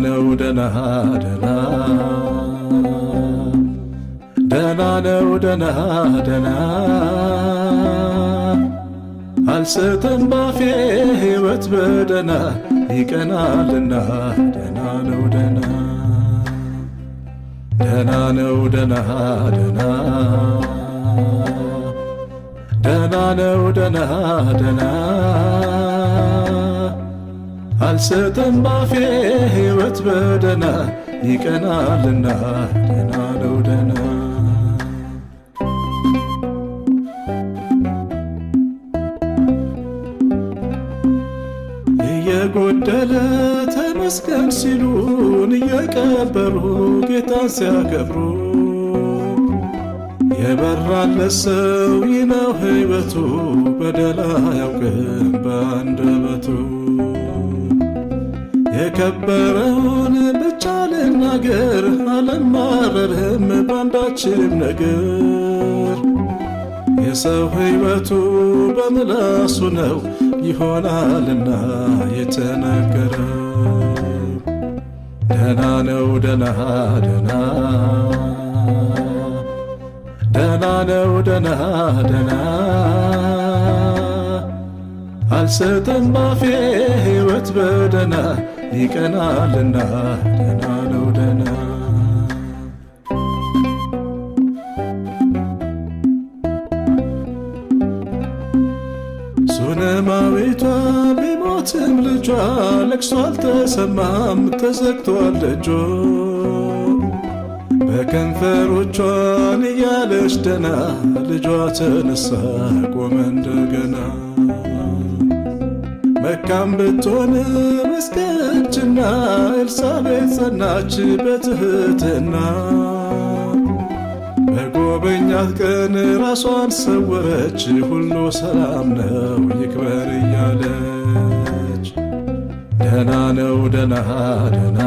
ነው ደና ደና ደና ነው ደና ደና አልስትም ባፌ ሕይወት በደና ይቀናልና ደና ነው ደና ደና ነው ደና ደና ደና ነው ደና ደና አልስትም ባፌ ሕይወት በደና ይቀናልና ደና ነው ደና እየጎደለ ተመስገን ሲሉን እየቀበሩ ጌታን ሲያከብሩ የበራለት ሰው ይህ ነው ሕይወቱ በደል አያውቅም በአንደበቱ የከበረውን ብቻ ልናገር አልማረርህም ባንዳችም ነገር የሰው ሕይወቱ በምላሱ ነው ይሆናልና የተነገረው ደና ነው ደና ደና ደና ነው ደና ደና አልስትም ባፌ ሕይወት በደና ይቀናልና ደና ነው ደና ሱነማዊቷ ቢሞትም ልጇ ለቅሶ አልተሰማም ተዘግቷል ደጇ በከንፈሮቿን እያለች ደና ልጇ ተነሳ ቆመ እንደገና መካም ብትሆን መስገችና ኤልሳቤጥ ጸናች በትሕትና በጎበኛት ቀን ራሷን ሰወረች ሁሉ ሰላም ነው ይክበር እያለች ደና ነው ደና ደና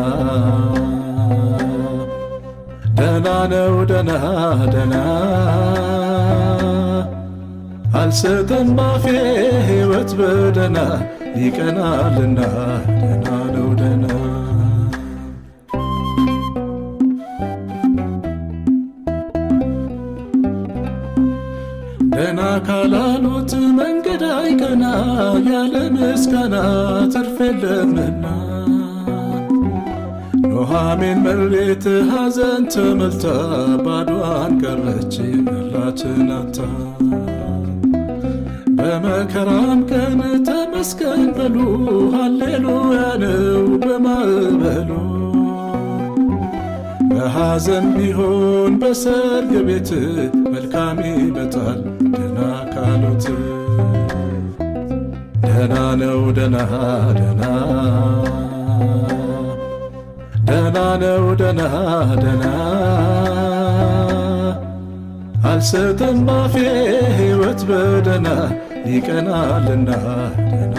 ደና ነው ደና ደና አልስትም ባፌ ሕይወት በደና ይቀናልና ደና ነው ደና ደና ካላሉት መንገድ አይቀና ያለ ምስጋና ትርፍ የለምና ኑኃሚን መሬት ሐዘን ተመልታ ባዶዋን ቀረች ያላትን አጥታ በመከራም ቀን ተመስገን በሉ ሃሌሉያ ነው በማዕበሉ በሐዘን ቢሆን በሰርግ ቤት መልካም ይመጣል ደና ካሉት ደና ነው ደና ደና ደና ነው ደና ደና አልስትም ባፌ ሕይወት በደና ይቀናልና ደና